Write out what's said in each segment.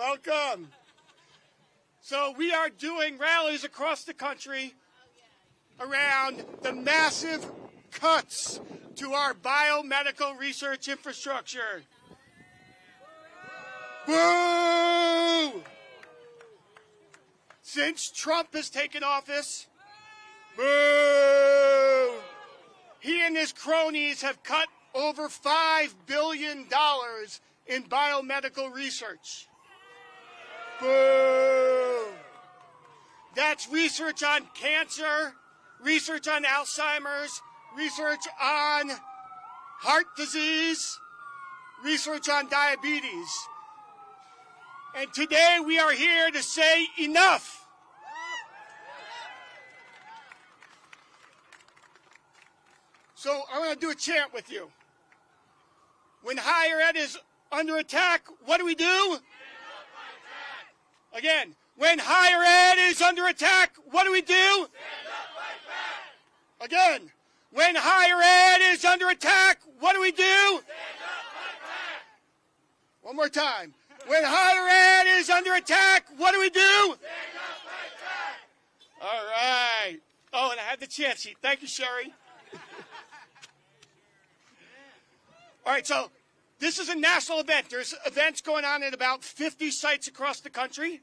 Welcome. So we are doing rallies across the country around the massive cuts to our biomedical research infrastructure. Boo! Since Trump has taken office, boo! He and his cronies have cut over $5 billion in biomedical research. Boo! That's research on cancer, research on Alzheimer's, research on heart disease, research on diabetes. And today we are here to say enough. So I'm going to do a chant with you. When higher ed is under attack, what do we do? Again, when higher ed is under attack, what do we do? Stand up, fight back. Again, when higher ed is under attack, what do we do? Stand up, fight back. One more time. When higher ed is under attack, what do we do? Stand up, fight back. All right. Oh, and I have the chant sheet. Thank you, Sherry. All right, so this is a national event. There's events going on at about 50 sites across the country.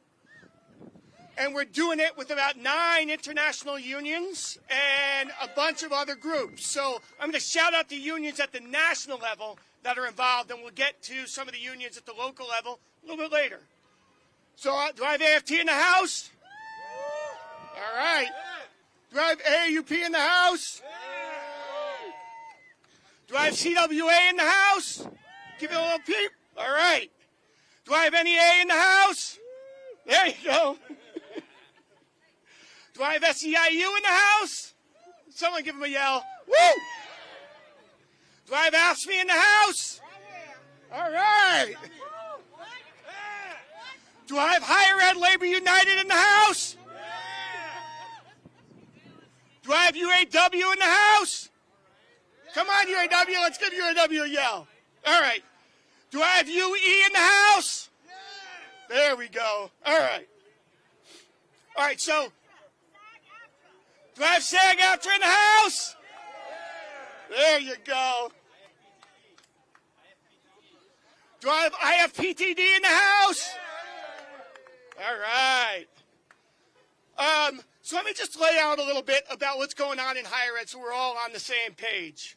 And we're doing it with about 9 international unions and a bunch of other groups. So I'm going to shout out the unions at the national level that are involved, and we'll get to some of the unions at the local level a little bit later. So do I have AFT in the house? All right. Do I have AUP in the house? Do I have CWA in the house? Give it a little peep. All right. Do I have NEA in the house? There you go. Do I have SEIU in the house? Someone give him a yell. Woo! Do I have AFSCME in the house? All right. Do I have Higher Ed Labor United in the house? Do I have UAW in the house? Come on, UAW. Let's give UAW a yell. All right. Do I have UE in the house? There we go. All right. All right, so do I have SAG-AFTRA in the house? There you go. Do I have IFPTD in the house? All right. So let me just lay out a little bit about what's going on in higher ed so we're all on the same page.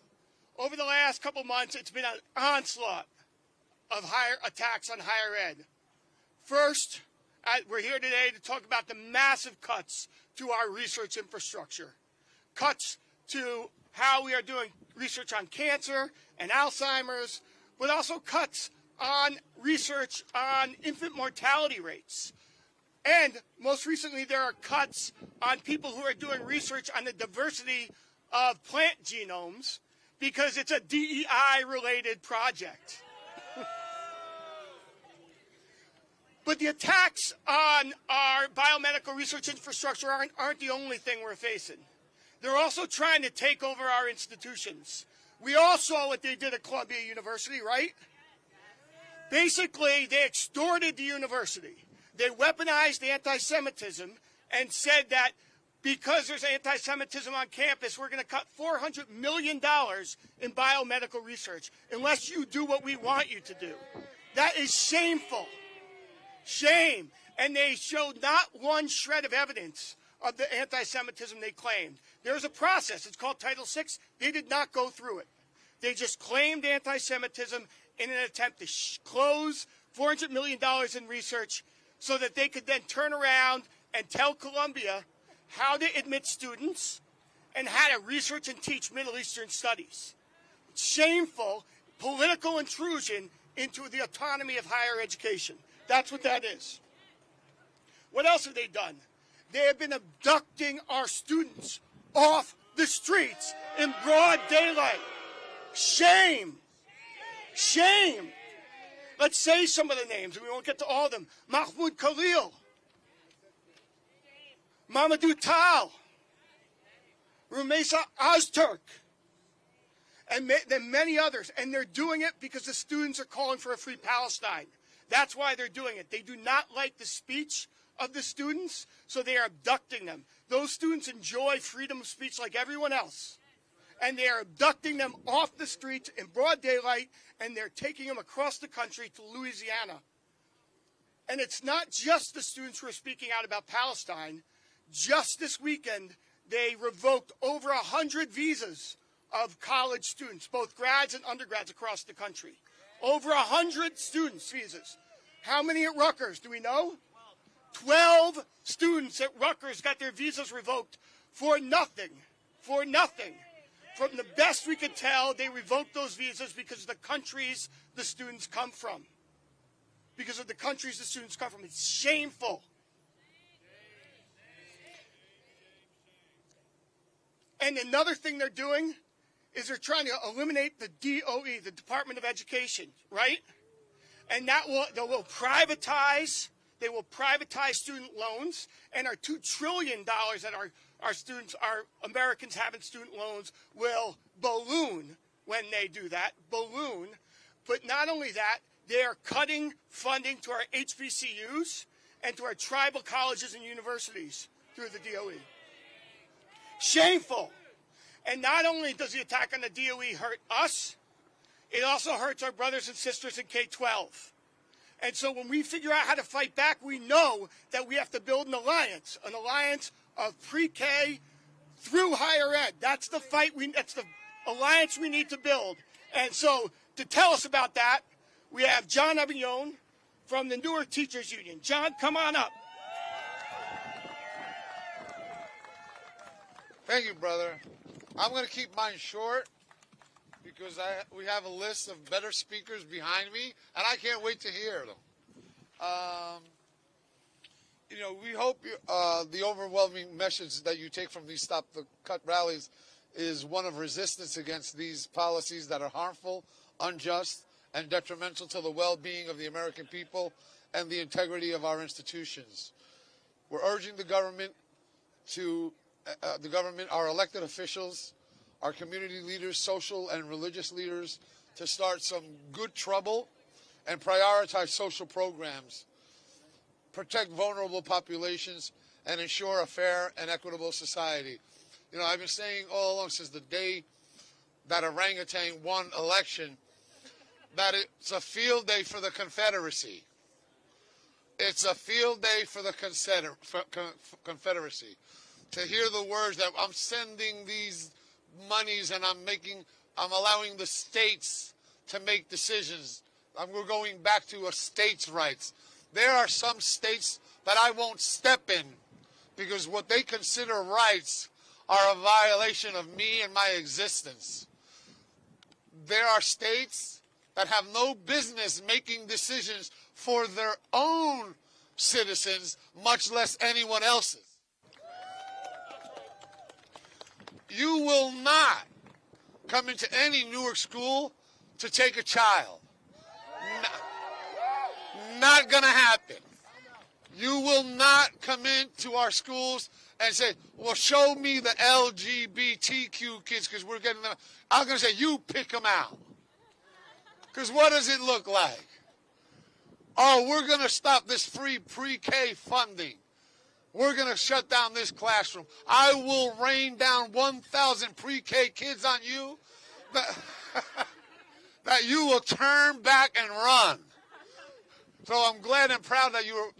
Over the last couple months, it's been an onslaught of attacks on higher ed. First, we're here today to talk about the massive cuts to our research infrastructure. Cuts to how we are doing research on cancer and Alzheimer's, but also cuts on research on infant mortality rates. And most recently, there are cuts on people who are doing research on the diversity of plant genomes because it's a DEI-related project. But the attacks on our biomedical research infrastructure aren't the only thing we're facing. They're also trying to take over our institutions. We all saw what they did at Columbia University, right? Basically, they extorted the university. They weaponized anti-Semitism and said that because there's anti-Semitism on campus, we're going to cut $400 million in biomedical research unless you do what we want you to do. That is shameful. Shame. And they showed not one shred of evidence of the anti-Semitism they claimed. There's a process. It's called Title VI. They did not go through it. They just claimed anti-Semitism in an attempt to close $400 million in research so that they could then turn around and tell Columbia how to admit students and how to research and teach Middle Eastern studies. It's shameful political intrusion into the autonomy of higher education. That's what that is. What else have they done? They have been abducting our students off the streets in broad daylight. Shame. Shame. Let's say some of the names, and we won't get to all of them. Mahmoud Khalil, Mamadou Tal, Rumesa Ozturk, and then many others. And they're doing it because the students are calling for a free Palestine. That's why they're doing it. They do not like the speech of the students, so they are abducting them. Those students enjoy freedom of speech like everyone else. And they are abducting them off the streets in broad daylight, and they're taking them across the country to Louisiana. And it's not just the students who are speaking out about Palestine. Just this weekend, they revoked over 100 visas of college students, both grads and undergrads across the country. Over 100 students' visas. How many at Rutgers, do we know? 12 students at Rutgers got their visas revoked for nothing. For nothing. From the best we could tell, they revoked those visas because of the countries the students come from. Because of the countries the students come from. It's shameful. And another thing they're doing is they're trying to eliminate the DOE, the Department of Education, right? And they will privatize student loans, and our $2 trillion that our students, our Americans have in student loans will balloon when they do that, balloon. But not only that, they are cutting funding to our HBCUs and to our tribal colleges and universities through the DOE. Shameful. And not only does the attack on the DOE hurt us, it also hurts our brothers and sisters in K-12. And so when we figure out how to fight back, we know that we have to build an alliance of pre-K through higher ed. That's the that's the alliance we need to build. And so to tell us about that, we have John Avignon from the Newark Teachers Union. John, come on up. Thank you, brother. I'm going to keep mine short because we have a list of better speakers behind me, and I can't wait to hear them. We hope the overwhelming message that you take from these Stop the Cut rallies is one of resistance against these policies that are harmful, unjust, and detrimental to the well-being of the American people and the integrity of our institutions. We're urging the government, our elected officials, our community leaders, social and religious leaders, to start some good trouble and prioritize social programs, protect vulnerable populations, and ensure a fair and equitable society. I've been saying all along since the day that orangutan won election that it's a field day for the Confederacy. It's a field day for the Confederacy. To hear the words that I'm sending these monies and I'm allowing the states to make decisions. We're going back to a states' rights. There are some states that I won't step in because what they consider rights are a violation of me and my existence. There are states that have no business making decisions for their own citizens, much less anyone else's. You will not come into any Newark school to take a child. Not going to happen. You will not come into our schools and say, well, show me the LGBTQ kids because we're getting them. I'm going to say, you pick them out. Because what does it look like? Oh, we're going to stop this free pre-K funding. We're going to shut down this classroom. I will rain down 1,000 pre-K kids on you that you will turn back and run. So I'm glad and proud that you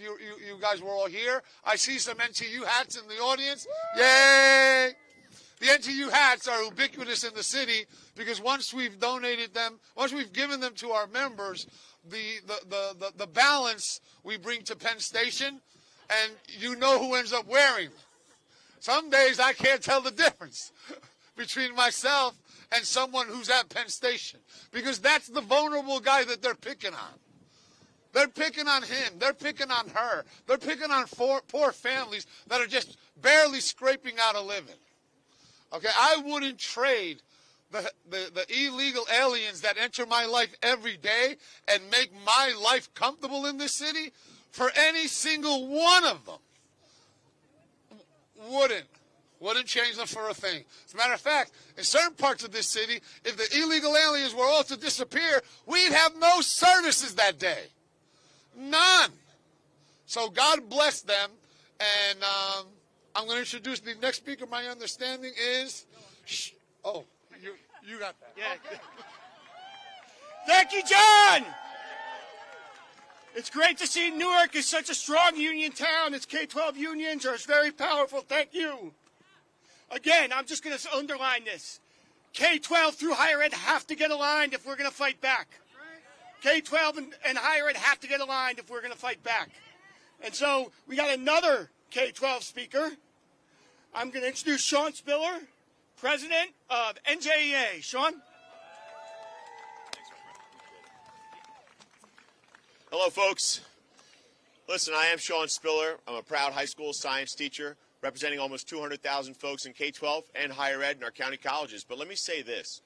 guys were all here. I see some NTU hats in the audience. Yay! The NTU hats are ubiquitous in the city because once we've donated them, once we've given them to our members, the balance we bring to Penn Station, and you know who ends up wearing them. Some days I can't tell the difference between myself and someone who's at Penn Station because that's the vulnerable guy that they're picking on. They're picking on him. They're picking on her. They're picking on poor families that are just barely scraping out a living. Okay, I wouldn't trade the illegal aliens that enter my life every day and make my life comfortable in this city for any single one of them. Wouldn't change them for a thing. As a matter of fact, in certain parts of this city, if the illegal aliens were all to disappear, we'd have no services that day. None. So God bless them. And I'm going to introduce the next speaker. My understanding is... Oh, you got that. Yeah. Okay. Thank you, John. It's great to see Newark is such a strong union town. Its K-12 unions are very powerful. Thank you. Again, I'm just going to underline this. K-12 through higher ed have to get aligned if we're going to fight back. K-12 and higher ed have to get aligned if we're going to fight back. And so we got another K-12 speaker. I'm going to introduce Sean Spiller, president of NJEA. Sean? Hello, folks. Listen, I am Sean Spiller. I'm a proud high school science teacher representing almost 200,000 folks in K-12 and higher ed in our county colleges. But let me say this.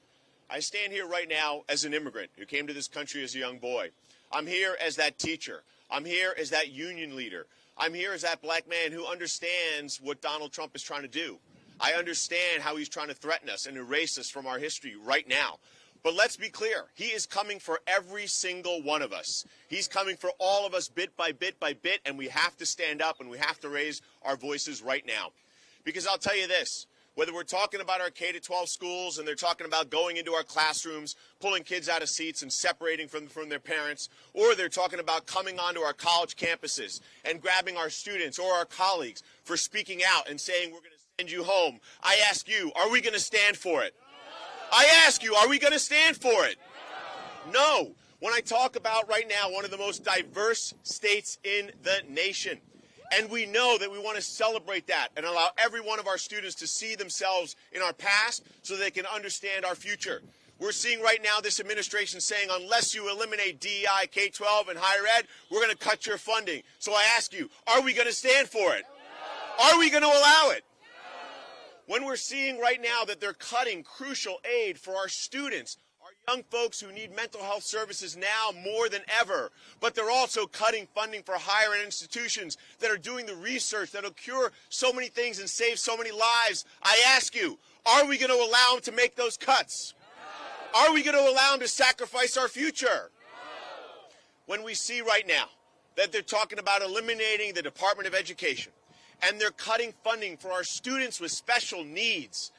I stand here right now as an immigrant who came to this country as a young boy. I'm here as that teacher. I'm here as that union leader. I'm here as that black man who understands what Donald Trump is trying to do. I understand how he's trying to threaten us and erase us from our history right now. But let's be clear. He is coming for every single one of us. He's coming for all of us bit by bit by bit, and we have to stand up and we have to raise our voices right now. Because I'll tell you this, whether we're talking about our K-12 schools and they're talking about going into our classrooms, pulling kids out of seats and separating from their parents, or they're talking about coming onto our college campuses and grabbing our students or our colleagues for speaking out and saying we're going to send you home, I ask you, are we going to stand for it? I ask you, are we going to stand for it? No. When I talk about right now one of the most diverse states in the nation, and we know that we want to celebrate that and allow every one of our students to see themselves in our past so they can understand our future. We're seeing right now this administration saying unless you eliminate DEI, K-12, and higher ed, we're going to cut your funding. So I ask you, are we going to stand for it? Are we going to allow it? When we're seeing right now that they're cutting crucial aid for our students, our young folks who need mental health services now more than ever, but they're also cutting funding for higher ed institutions that are doing the research that will cure so many things and save so many lives, I ask you, are we going to allow them to make those cuts? Are we going to allow them to sacrifice our future? When we see right now that they're talking about eliminating the Department of Education, and they're cutting funding for our students with special needs.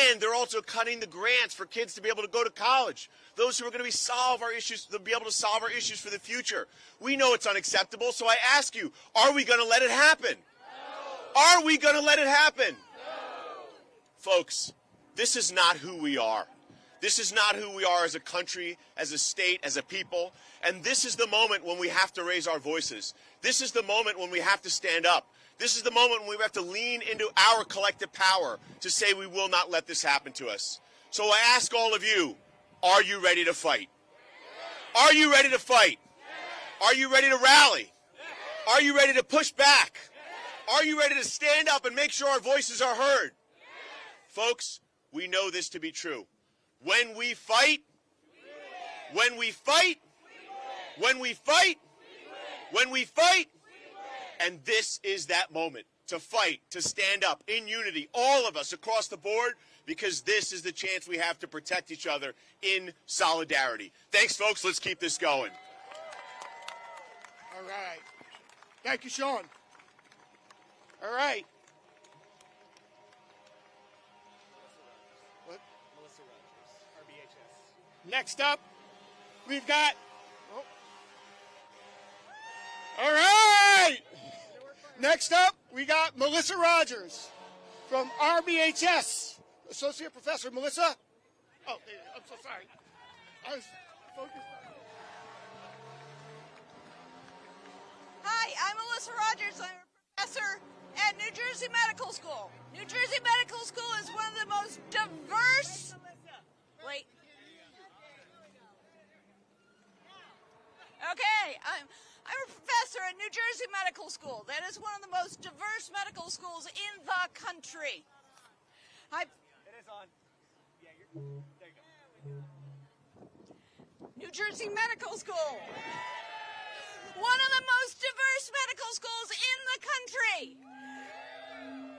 And they're also cutting the grants for kids to be able to go to college. Those who are going to be able to solve our issues for the future. We know it's unacceptable, so I ask you, are we going to let it happen? No. Are we going to let it happen? No. Folks, this is not who we are. This is not who we are as a country, as a state, as a people. And this is the moment when we have to raise our voices. This is the moment when we have to stand up. This is the moment when we have to lean into our collective power to say we will not let this happen to us. So I ask all of you, are you ready to fight? Are you ready to fight? Are you ready to rally? Are you ready to push back? Are you ready to stand up and make sure our voices are heard? Folks, we know this to be true. When we fight, when we fight, when we fight, when we fight, and this is that moment to fight, to stand up in unity, all of us across the board, because this is the chance we have to protect each other in solidarity. Thanks, folks. Let's keep this going. All right. Thank you, Sean. All right. What? Melissa Rogers, RBHS. Next up, we've got... All right. Next up, we got Melissa Rogers from RBHS. Associate Professor Melissa. Oh, I'm so sorry. I was focused on... Hi, I'm Melissa Rogers. I'm a professor at New Jersey Medical School. New Jersey Medical School is one of the most diverse... Wait. Okay, I'm a professor at New Jersey Medical School. That is one of the most diverse medical schools in the country. It is on. Yeah, there you go. New Jersey Medical School. One of the most diverse medical schools in the country.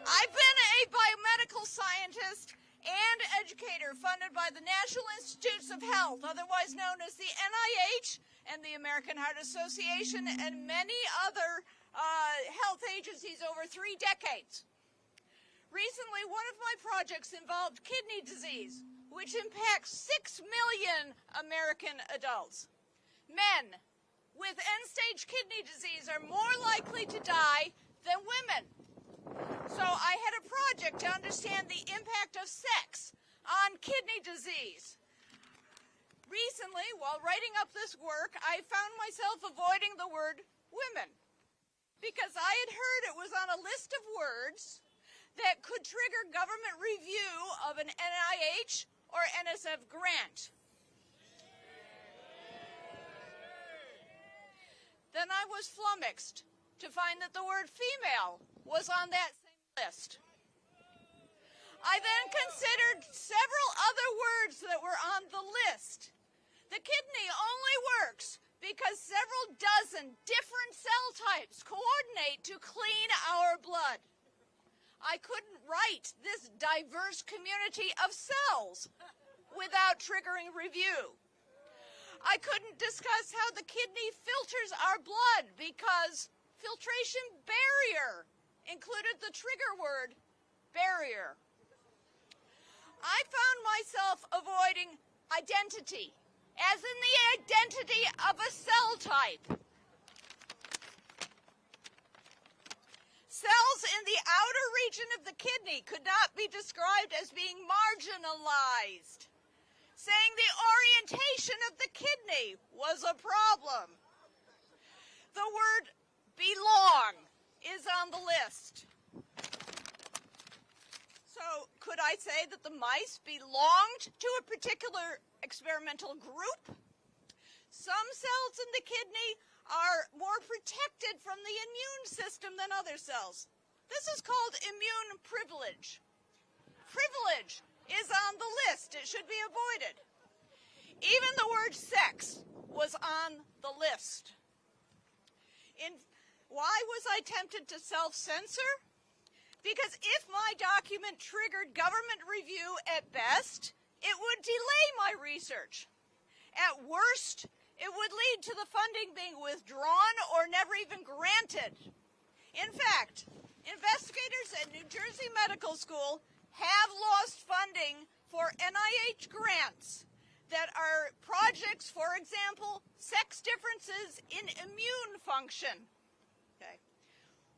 I've been a biomedical scientist and educator funded by the National Institutes of Health, otherwise known as the NIH, and and the American Heart Association and many other health agencies over 3 decades. Recently, one of my projects involved kidney disease, which impacts 6 million American adults. Men with end-stage kidney disease are more likely to die than women. So I had a project to understand the impact of sex on kidney disease. Recently, while writing up this work, I found myself avoiding the word women because I had heard it was on a list of words that could trigger government review of an NIH or NSF grant. Then I was flummoxed to find that the word female was on that same list. I then considered several other words that were on the list. The kidney only works because several dozen different cell types coordinate to clean our blood. I couldn't write this diverse community of cells without triggering review. I couldn't discuss how the kidney filters our blood because filtration barrier included the trigger word barrier. I found myself avoiding identity, as in the identity of a cell type. Cells in the outer region of the kidney could not be described as being marginalized, saying the orientation of the kidney was a problem. The word belong is on the list. So could I say that the mice belonged to a particular experimental group? Some cells in the kidney are more protected from the immune system than other cells. This is called immune privilege. Privilege is on the list. It should be avoided. Even the word sex was on the list. Why was I tempted to self-censor? Because if my document triggered government review at best, it would delay my research. At worst, it would lead to the funding being withdrawn or never even granted. In fact, investigators at New Jersey Medical School have lost funding for NIH grants that are projects, for example, sex differences in immune function. Okay.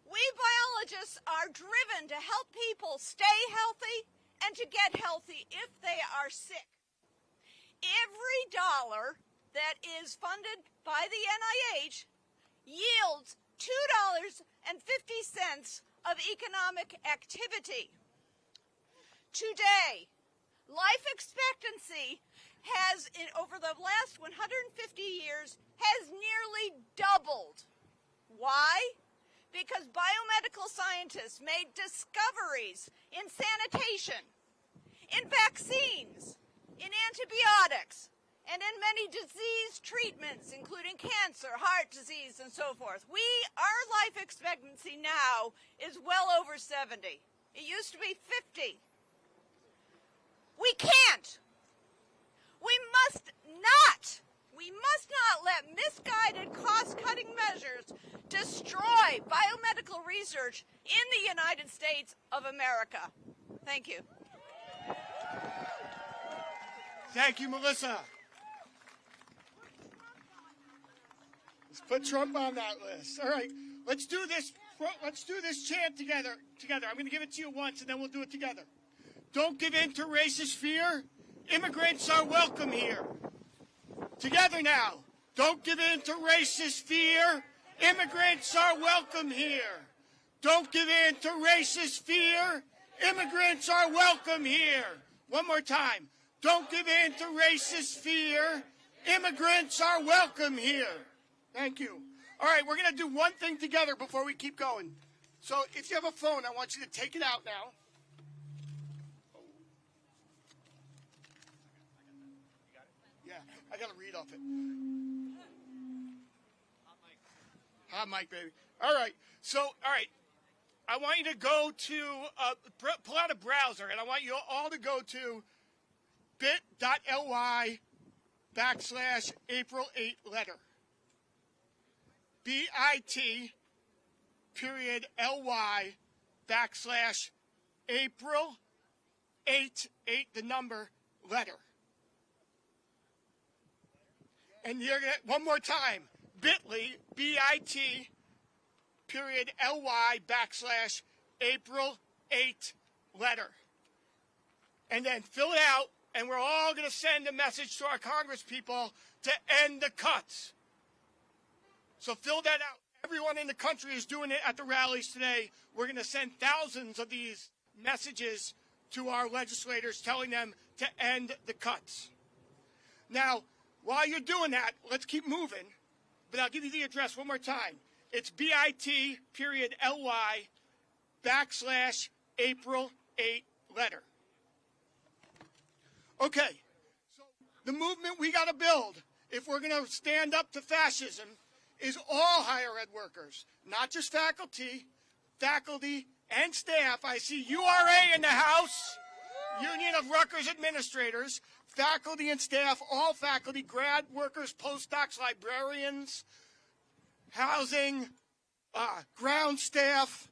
We biologists are driven to help people stay healthy and to get healthy if they are sick. Every dollar that is funded by the NIH yields $2.50 of economic activity. Today, life expectancy has, over the last 150 years, has nearly doubled. Why? Because biomedical scientists made discoveries in sanitation, in vaccines, in antibiotics, and in many disease treatments, including cancer, heart disease, and so forth. Our life expectancy now is well over 70. It used to be 50. We can't. We must not let misguided cost-cutting measures destroy biomedical research in the United States of America. Thank you. Thank you, Melissa. Let's put Trump on that list. All right, let's do this. Let's do this chant together. I'm going to give it to you once, and then we'll do it together. Don't give in to racist fear. Immigrants are welcome here. Together now. Don't give in to racist fear. Immigrants are welcome here. Don't give in to racist fear. Immigrants are welcome here. One more time. Don't give in to racist fear. Immigrants are welcome here. Thank you. All right, we're going to do one thing together before we keep going. So if you have a phone, I want you to take it out now. Yeah, I got to read off it. Hot mic, baby. All right. So, all right. I want you to go to, pull out a browser, and I want you all to go to bit.ly/April 8 letter. bit.ly/April 8, the number, letter. And you're gonna, one more time, bit.ly/April 8, letter. And then fill it out, and we're all going to send a message to our Congress people to end the cuts. So fill that out. Everyone in the country is doing it at the rallies today. We're going to send thousands of these messages to our legislators telling them to end the cuts. Now, while you're doing that, let's keep moving, but I'll give you the address one more time. It's bit.ly/April 8, letter. Okay, so the movement we got to build, if we're going to stand up to fascism, is all higher ed workers, not just faculty and staff. I see URA in the House, Union of Rutgers Administrators, faculty and staff, all faculty, grad workers, postdocs, librarians, housing, ground staff,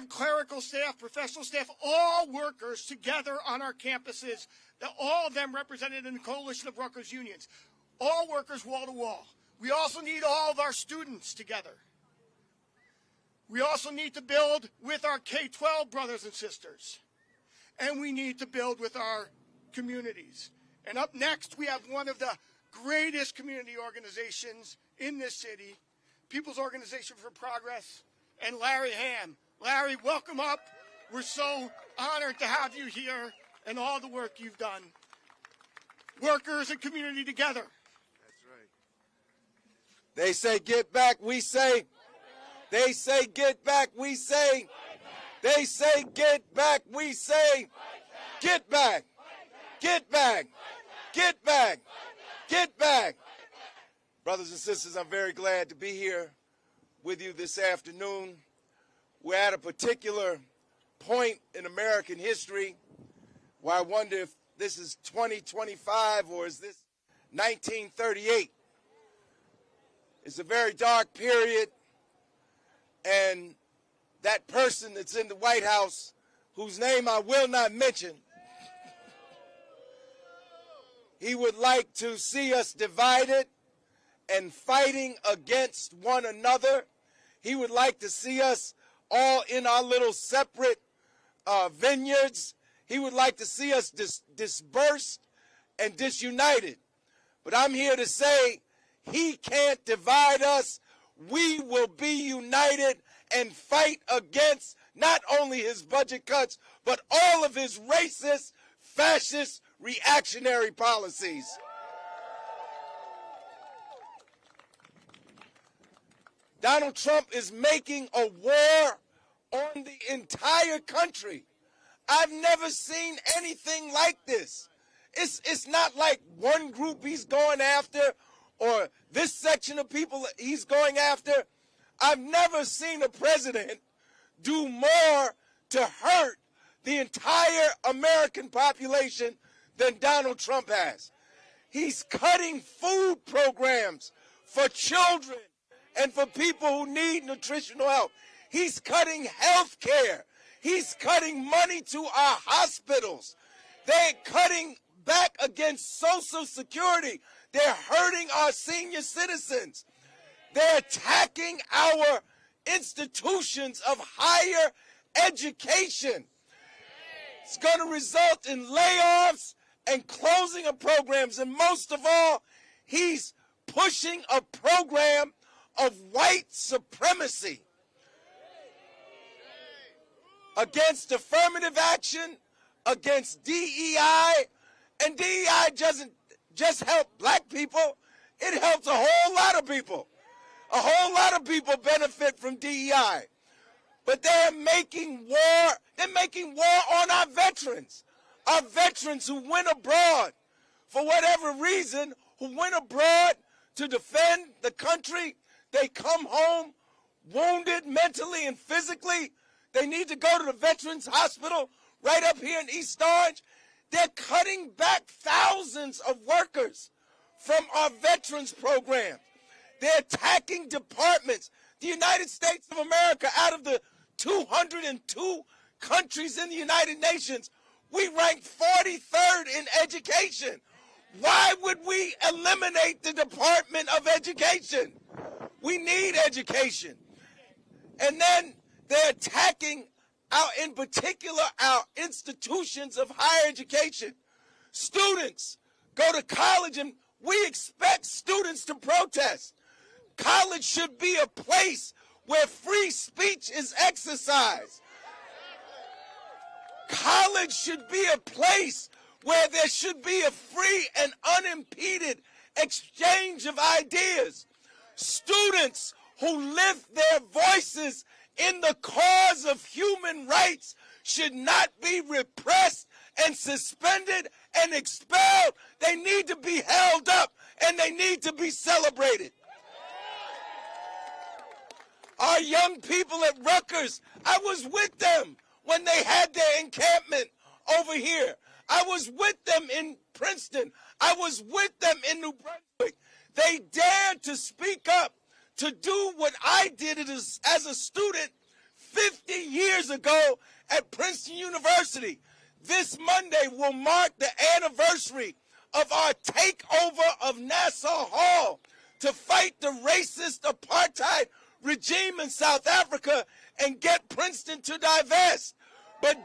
clerical staff, professional staff, all workers together on our campuses, all of them represented in the coalition of Rutgers unions. All workers wall to wall. We also need all of our students together. We also need to build with our K-12 brothers and sisters. And we need to build with our communities. And up next, we have one of the greatest community organizations in this city, People's Organization for Progress, and Larry Ham. Larry, welcome up. We're so honored to have you here and all the work you've done. Workers and community together. That's right. They say get back, we say. They say get back, we say. They say get back, we say. Get back. Get back. Get back. Get back. Brothers and sisters, I'm very glad to be here with you this afternoon. We're at a particular point in American history where I wonder if this is 2025 or is this 1938. It's a very dark period, and that person that's in the White House, whose name I will not mention, he would like to see us divided and fighting against one another. He would like to see us all in our little separate vineyards. He would like to see us dispersed and disunited. But I'm here to say he can't divide us. We will be united and fight against not only his budget cuts, but all of his racist, fascist, reactionary policies. Donald Trump is making a war on the entire country. I've never seen anything like this. It's not like one group he's going after or this section of people he's going after. I've never seen a president do more to hurt the entire American population than Donald Trump has. He's cutting food programs for children and for people who need nutritional help. He's cutting health care. He's cutting money to our hospitals. They're cutting back against Social Security. They're hurting our senior citizens. They're attacking our institutions of higher education. It's going to result in layoffs and closing of programs. And most of all, he's pushing a program of white supremacy against affirmative action, against DEI. And DEI doesn't just help black people. It helps a whole lot of people. A whole lot of people benefit from DEI. But they're making war. They're making war on our veterans. Our veterans who went abroad for whatever reason, who went abroad to defend the country. They come home wounded mentally and physically. They need to go to the Veterans Hospital right up here in East Orange. They're cutting back thousands of workers from our veterans program. They're attacking departments. The United States of America, out of the 202 countries in the United Nations, we rank 43rd in education. Why would we eliminate the Department of Education? We need education. And then they're attacking, in particular, our institutions of higher education. Students go to college and we expect students to protest. College should be a place where free speech is exercised. College should be a place where there should be a free and unimpeded exchange of ideas. Students who lift their voices in the cause of human rights should not be repressed and suspended and expelled. They need to be held up and they need to be celebrated. Our young people at Rutgers, I was with them when they had their encampment over here. I was with them in Princeton. I was with them in New Brunswick. They dared to speak up, to do what I did as a student 50 years ago at Princeton University. This Monday will mark the anniversary of our takeover of Nassau Hall to fight the racist apartheid regime in South Africa and get Princeton to divest. But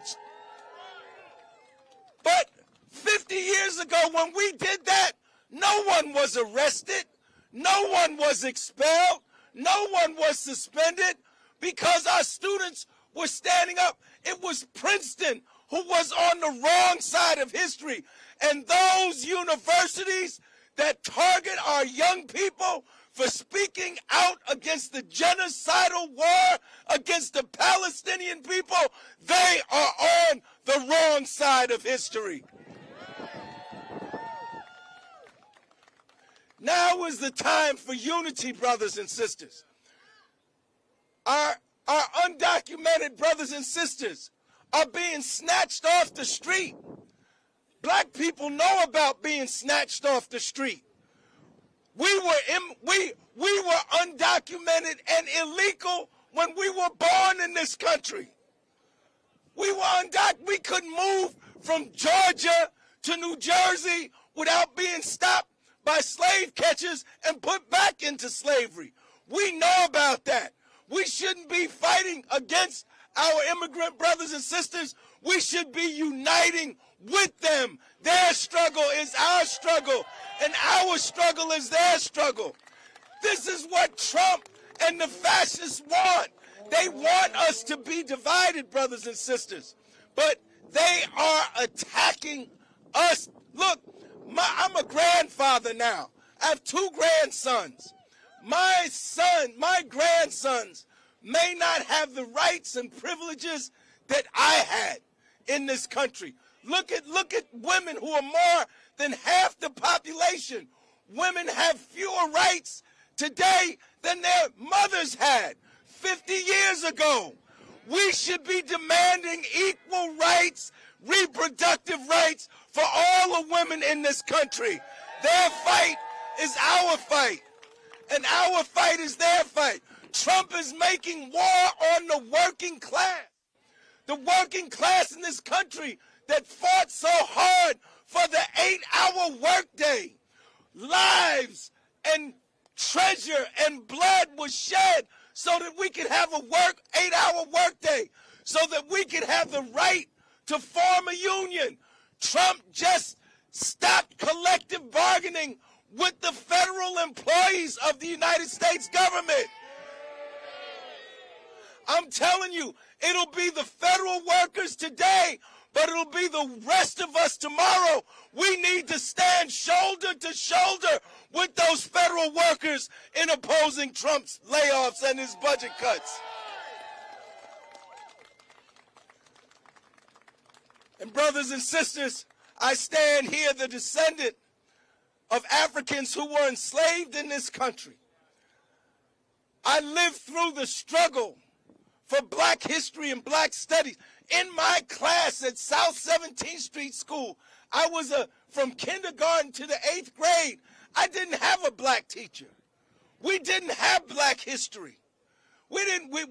50 years ago when we did that, no one was arrested, no one was expelled, no one was suspended because our students were standing up. It was Princeton who was on the wrong side of history. And those universities that target our young people for speaking out against the genocidal war against the Palestinian people, they are on the wrong side of history. Now is the time for unity, brothers and sisters. Our undocumented brothers and sisters are being snatched off the street. Black people know about being snatched off the street. We were undocumented and illegal when we were born in this country. We couldn't move from Georgia to New Jersey without being stopped by slave catchers and put back into slavery. We know about that. We shouldn't be fighting against our immigrant brothers and sisters. We should be uniting with them. Their struggle is our struggle, and our struggle is their struggle. This is what Trump and the fascists want. They want us to be divided, brothers and sisters, but they are attacking us. Look, I'm a grandfather now. I have 2 grandsons. My grandsons may not have the rights and privileges that I had in this country. Look at women who are more than half the population. Women have fewer rights today than their mothers had 50 years ago. We should be demanding equal rights, reproductive rights for all the women in this country. Their fight is our fight, and our fight is their fight. Trump is making war on the working class. The working class in this country that fought so hard for the 8-hour workday. Lives and treasure and blood was shed so that we could have a 8-hour workday, so that we could have the right to form a union. Trump just stopped collective bargaining with the federal employees of the United States government. I'm telling you, it'll be the federal workers today, but it'll be the rest of us tomorrow. We need to stand shoulder to shoulder with those federal workers in opposing Trump's layoffs and his budget cuts. And brothers and sisters, I stand here, the descendant of Africans who were enslaved in this country. I lived through the struggle for black history and black studies. In my class at South 17th Street School, I was from kindergarten to the 8th grade. I didn't have a black teacher. We didn't have black history. We had one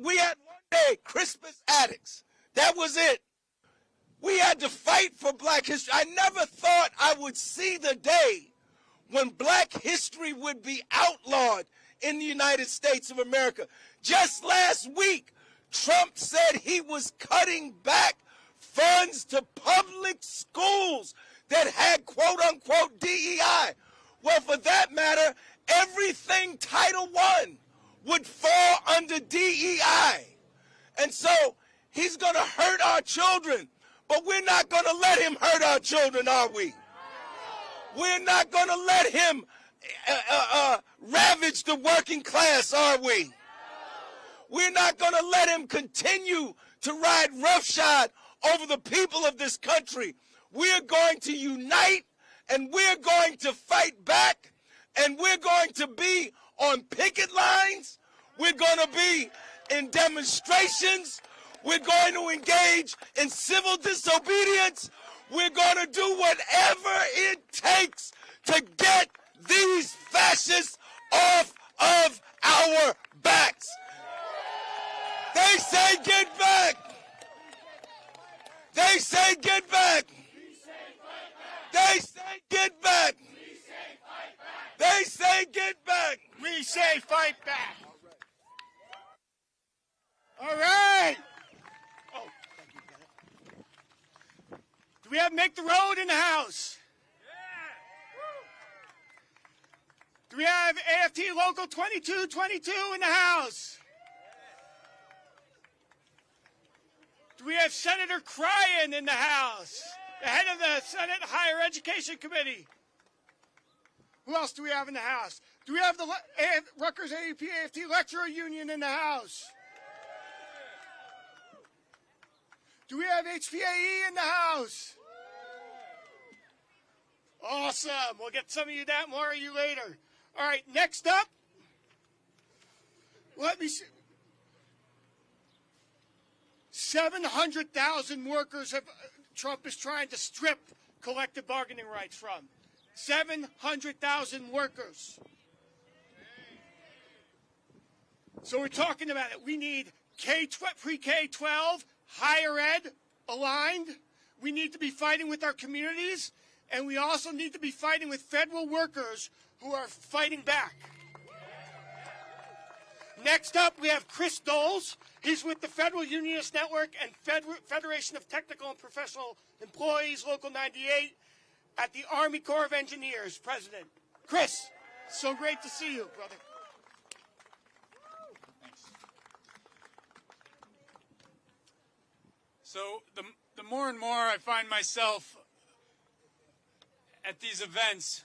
day, Crispus Attucks. That was it. We had to fight for black history. I never thought I would see the day when black history would be outlawed in the United States of America. Just last week, Trump said he was cutting back funds to public schools that had quote-unquote DEI. Well, for that matter, everything Title I would fall under DEI. And so he's going to hurt our children. But we're not going to let him hurt our children, are we? We're not going to let him ravage the working class, are we? We're not going to let him continue to ride roughshod over the people of this country. We're going to unite, and we're going to fight back, and we're going to be on picket lines. We're going to be in demonstrations. We're going to engage in civil disobedience. We're going to do whatever it takes to get these fascists off of our backs. They say get back. They say get back. They say get back. They say get back. We say fight back. All right. Oh, thank you. Do we have Make the Road in the house? Do we have AFT Local 2222 in the house? Do we have Senator Cryan in the house, the head of the Senate Higher Education Committee? Who else do we have in the house? Do we have the Rutgers AEP AFT Lecturer Union in the house? Do we have HPAE in the house? Awesome. We'll get some of you that, more of you later. All right, next up, let me see. 700,000 workers Trump is trying to strip collective bargaining rights from. 700,000 workers. So we're talking about it. We need pre-K-12, higher ed aligned. We need to be fighting with our communities, and we also need to be fighting with federal workers who are fighting back. Next up, we have Chris Doles. He's with the Federal Unionist Network and Federation of Technical and Professional Employees, Local 98, at the Army Corps of Engineers, President. Chris, so great to see you, brother. Thanks. So the more and more I find myself at these events,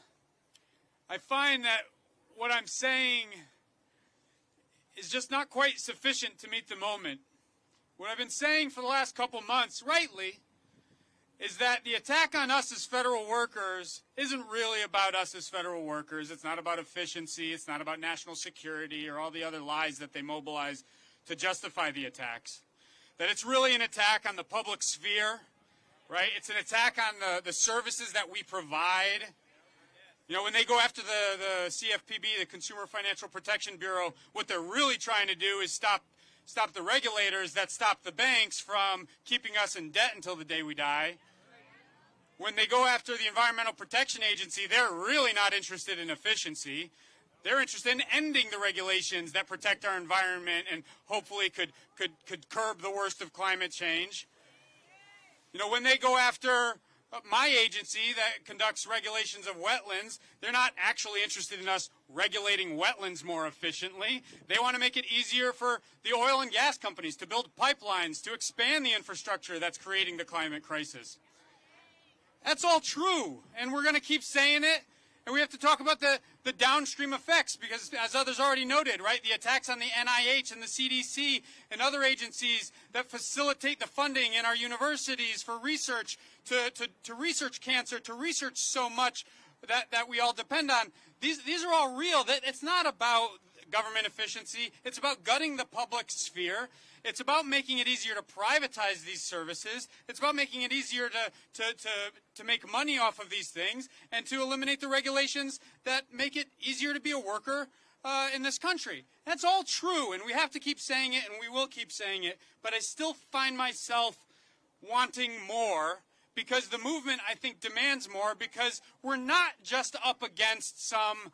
I find that what I'm saying is just not quite sufficient to meet the moment. What I've been saying for the last couple months, rightly, is that the attack on us as federal workers isn't really about us as federal workers. It's not about efficiency. It's not about national security or all the other lies that they mobilize to justify the attacks. That it's really an attack on the public sphere, right? It's an attack on the services that we provide. You know, when they go after the CFPB, the Consumer Financial Protection Bureau, what they're really trying to do is stop the regulators that stop the banks from keeping us in debt until the day we die. When they go after the Environmental Protection Agency, they're really not interested in efficiency. They're interested in ending the regulations that protect our environment and hopefully could curb the worst of climate change. You know, when they go after my agency that conducts regulations of wetlands, they're not actually interested in us regulating wetlands more efficiently. They want to make it easier for the oil and gas companies to build pipelines, to expand the infrastructure that's creating the climate crisis. That's all true, and we're going to keep saying it, and we have to talk about the downstream effects because, as others already noted, right, the attacks on the NIH and the CDC and other agencies that facilitate the funding in our universities for research, to research cancer, to research so much that we all depend on. These are all real. It's not about government efficiency. It's about gutting the public sphere. It's about making it easier to privatize these services. It's about making it easier to make money off of these things and to eliminate the regulations that make it easier to be a worker in this country. That's all true, and we have to keep saying it, and we will keep saying it, but I still find myself wanting more, because the movement, I think, demands more, because we're not just up against some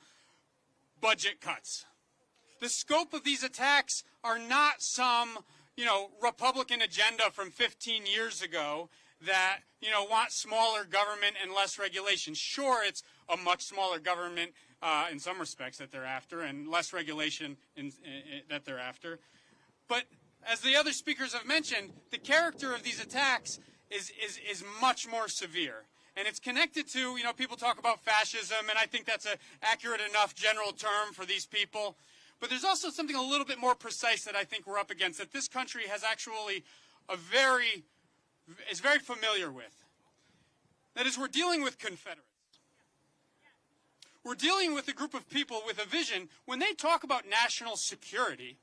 budget cuts. The scope of these attacks are not some, Republican agenda from 15 years ago that, want smaller government and less regulation. Sure, it's a much smaller government in some respects that they're after, and less regulation that they're after. But as the other speakers have mentioned, the character of these attacks is much more severe. And it's connected to, people talk about fascism, and I think that's an accurate enough general term for these people. But there's also something a little bit more precise that I think we're up against, that this country has actually is very familiar with. That is, we're dealing with Confederates. We're dealing with a group of people with a vision. When they talk about national security,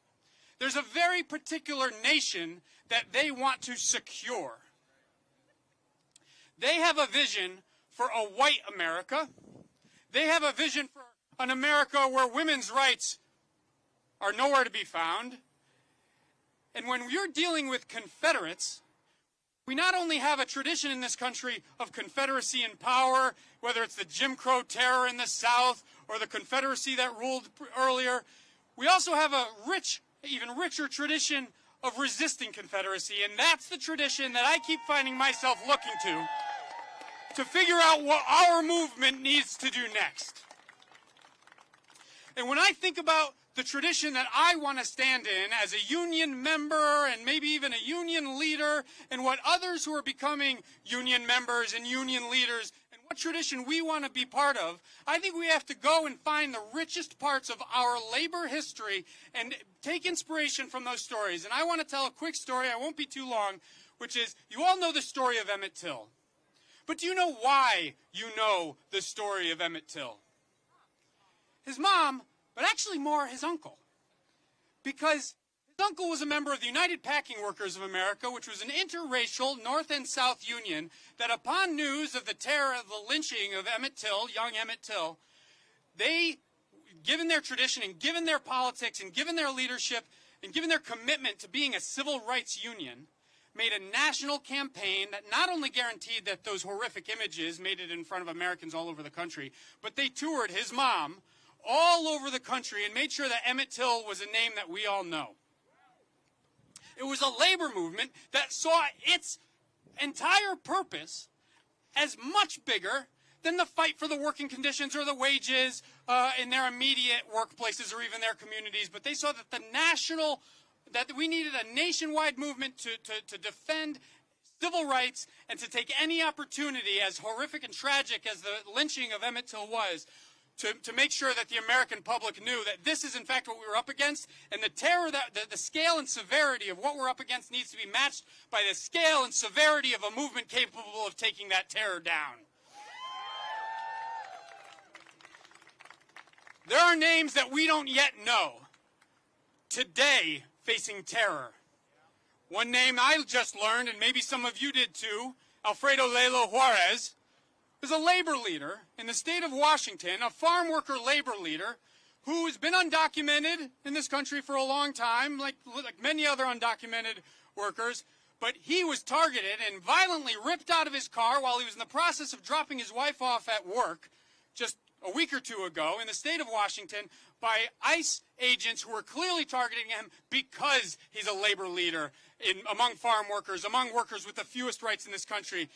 there's a very particular nation that they want to secure. They have a vision for a white America. They have a vision for an America where women's rights are nowhere to be found. And when you're dealing with Confederates, we not only have a tradition in this country of Confederacy in power, whether it's the Jim Crow terror in the South or the Confederacy that ruled earlier, we also have a rich, even richer tradition of resisting Confederacy. And that's the tradition that I keep finding myself looking to figure out what our movement needs to do next. And when I think about the tradition that I want to stand in as a union member and maybe even a union leader, and what others who are becoming union members and union leaders, and what tradition we want to be part of, I think we have to go and find the richest parts of our labor history and take inspiration from those stories. And I want to tell a quick story, I won't be too long, which is, you all know the story of Emmett Till. But do you know why you know the story of Emmett Till? His mom, but actually more his uncle. Because his uncle was a member of the United Packing Workers of America, which was an interracial North and South union that upon news of the terror of the lynching of Emmett Till, young Emmett Till, they, given their tradition and given their politics and given their leadership and given their commitment to being a civil rights union, made a national campaign that not only guaranteed that those horrific images made it in front of Americans all over the country, but they toured his mom all over the country and made sure that Emmett Till was a name that we all know. It was a labor movement that saw its entire purpose as much bigger than the fight for the working conditions or the wages in their immediate workplaces or even their communities. But they saw that we needed a nationwide movement to defend civil rights and to take any opportunity, as horrific and tragic as the lynching of Emmett Till was, to make sure that the American public knew that this is in fact what we were up against, and the terror, the scale and severity of what we're up against needs to be matched by the scale and severity of a movement capable of taking that terror down. There are names that we don't yet know today facing terror. One name I just learned, and maybe some of you did too, Alfredo Lelo Juarez, is a labor leader in the state of Washington, a farm worker labor leader who has been undocumented in this country for a long time, like many other undocumented workers, but he was targeted and violently ripped out of his car while he was in the process of dropping his wife off at work just a week or two ago in the state of Washington by ICE agents who were clearly targeting him because he's a labor leader among farm workers, among workers with the fewest rights in this country.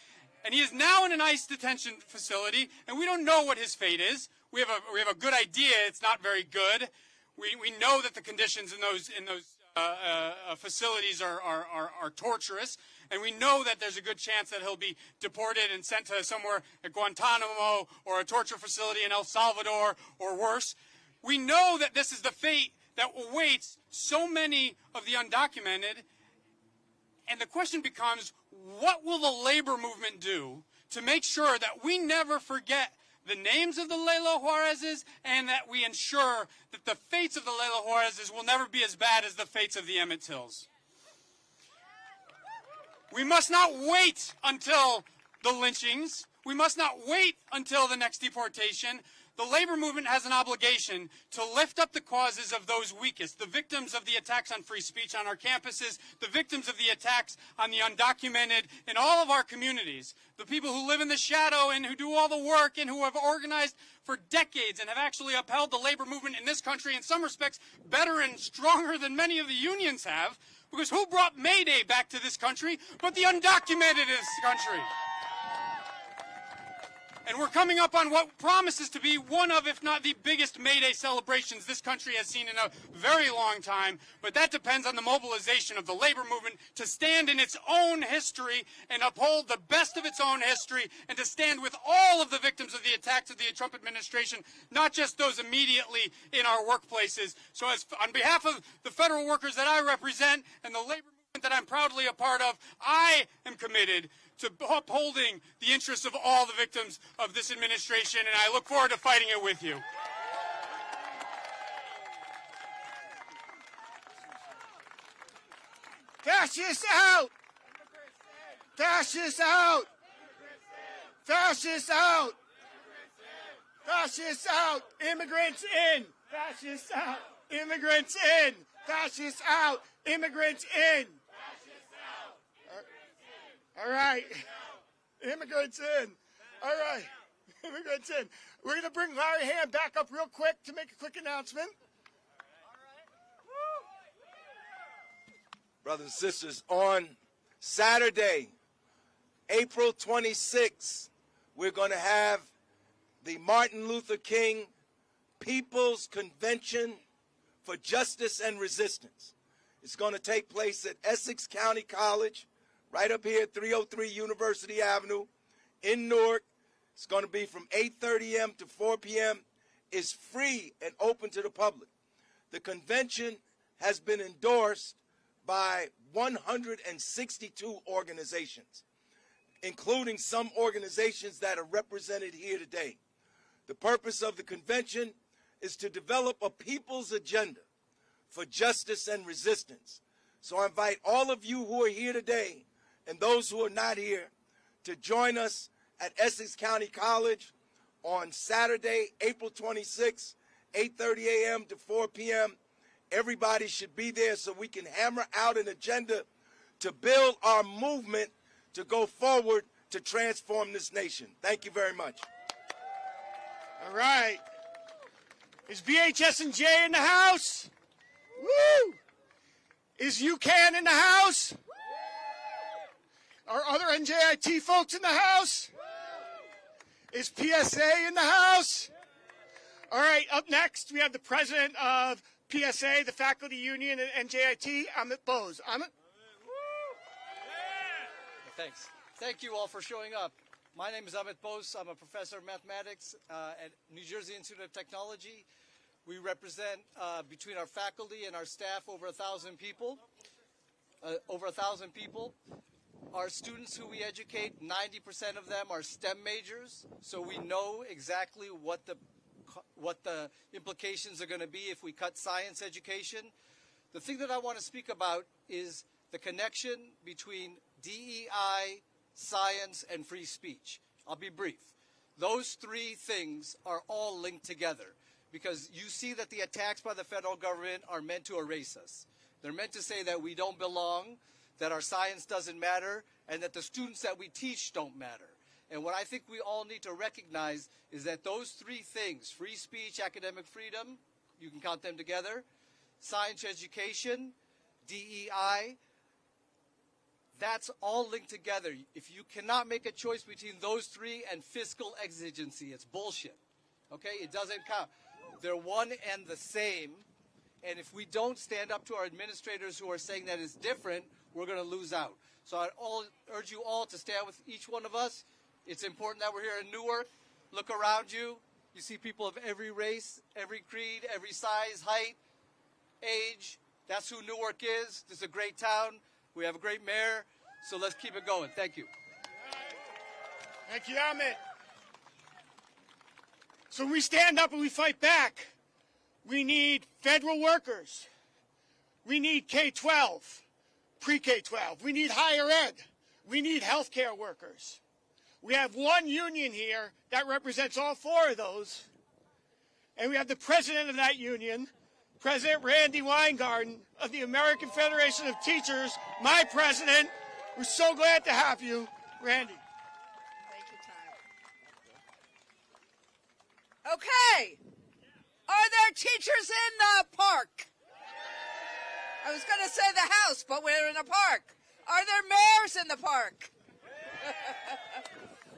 And he is now in an ICE detention facility, and we don't know what his fate is. We have a good idea. It's not very good. We know that the conditions in those facilities are torturous, and we know that there's a good chance that he'll be deported and sent to somewhere at Guantanamo or a torture facility in El Salvador or worse. We know that this is the fate that awaits so many of the undocumented, and the question becomes, what will the labor movement do to make sure that we never forget the names of the Lelo Juarezes and that we ensure that the fates of the Lelo Juarezes will never be as bad as the fates of the Emmett Tills? We must not wait until the lynchings. We must not wait until the next deportation. the labor movement has an obligation to lift up the causes of those weakest, the victims of the attacks on free speech on our campuses, the victims of the attacks on the undocumented in all of our communities, the people who live in the shadow and who do all the work and who have organized for decades and have actually upheld the labor movement in this country in some respects better and stronger than many of the unions have. Because who brought May Day back to this country but the undocumented in this country? And we're coming up on what promises to be one of, if not the biggest May Day celebrations this country has seen in a very long time. But that depends on the mobilization of the labor movement to stand in its own history and uphold the best of its own history and to stand with all of the victims of the attacks of the Trump administration, not just those immediately in our workplaces. So on behalf of the federal workers that I represent and the labor movement that I'm proudly a part of, I am committed to upholding the interests of all the victims of this administration, and I look forward to fighting it with you. Fascists out! Fascists out! Fascists out! Fascists out! Immigrants in! Fascists out! Immigrants in! Fascists out! Immigrants in! All right. Immigrants in. All right. Immigrants in. We're going to bring Larry Hand back up real quick to make a quick announcement. Brothers and sisters, on Saturday, April 26th, we're going to have the Martin Luther King People's Convention for Justice and Resistance. It's going to take place at Essex County College, right up here at 303 University Avenue in Newark. It's going to be from 8:30 a.m. to 4 p.m. It's free and open to the public. The convention has been endorsed by 162 organizations, including some organizations that are represented here today. The purpose of the convention is to develop a people's agenda for justice and resistance. So I invite all of you who are here today and those who are not here to join us at Essex County College on Saturday, April 26th, 8:30 a.m. to 4 p.m. Everybody should be there so we can hammer out an agenda to build our movement to go forward to transform this nation. Thank you very much. All right. Is VHS and J in the house? Woo! Is UCAN in the house? Are other NJIT folks in the house? Is PSA in the house? All right, up next, we have the president of PSA, the faculty union at NJIT, Amit Bose. Amit? Thanks. Thank you all for showing up. My name is Amit Bose. I'm a professor of mathematics at New Jersey Institute of Technology. We represent, between our faculty and our staff, over 1,000 people. Our students who we educate, 90% of them are STEM majors, so we know exactly what the implications are going to be if we cut science education. The thing that I want to speak about is the connection between DEI, science, and free speech. I'll be brief. Those three things are all linked together because you see that the attacks by the federal government are meant to erase us. They're meant to say that we don't belong, that our science doesn't matter, and that the students that we teach don't matter. And what I think we all need to recognize is that those three things, free speech, academic freedom, you can count them together, science education, DEI, that's all linked together. If you cannot make a choice between those three and fiscal exigency, it's bullshit. Okay? It doesn't count. They're one and the same. And if we don't stand up to our administrators who are saying that it's different, we're going to lose out. So I urge you all to stand with each one of us. It's important that we're here in Newark. Look around you. You see people of every race, every creed, every size, height, age. That's who Newark is. This is a great town. We have a great mayor. So let's keep it going. Thank you. Thank you, Amit. So we stand up and we fight back. We need federal workers. We need K-12, pre-K-12. We need higher ed. We need healthcare workers. We have one union here that represents all four of those, And we have the president of that union, President Randy Weingarten of the American Federation of Teachers, my president. We're so glad to have you, Randy. Thank you, Todd. Okay. Are there teachers in the park? I was going to say the house, but we're in a park. Are there mayors in the park?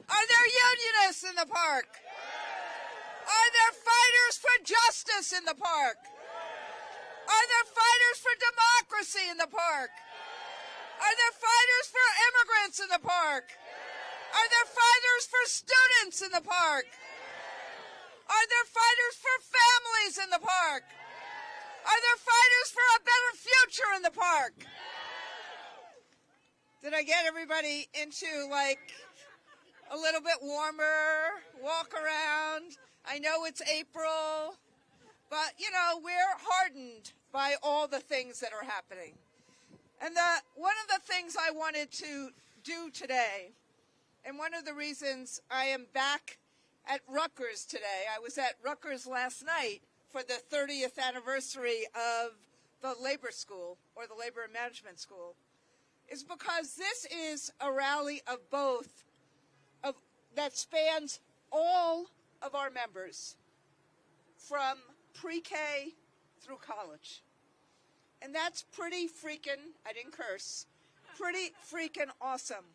Are there unionists in the park? Are there fighters for justice in the park? Are there fighters for democracy in the park? Are there fighters for immigrants in the park? Are there fighters for students in the park? Are there fighters for families in the park? Are there fighters for a better future in the park? Did I get everybody into, like, a little bit warmer, walk around? I know it's April, but, you know, we're hardened by all the things that are happening. And one of the things I wanted to do today, and one of the reasons I am back at Rutgers today, I was at Rutgers last night for the 30th anniversary of the labor school, or the labor and management school, is because this is a rally of both, that spans all of our members from pre-K through college. And that's pretty freaking, I didn't curse, pretty freaking awesome,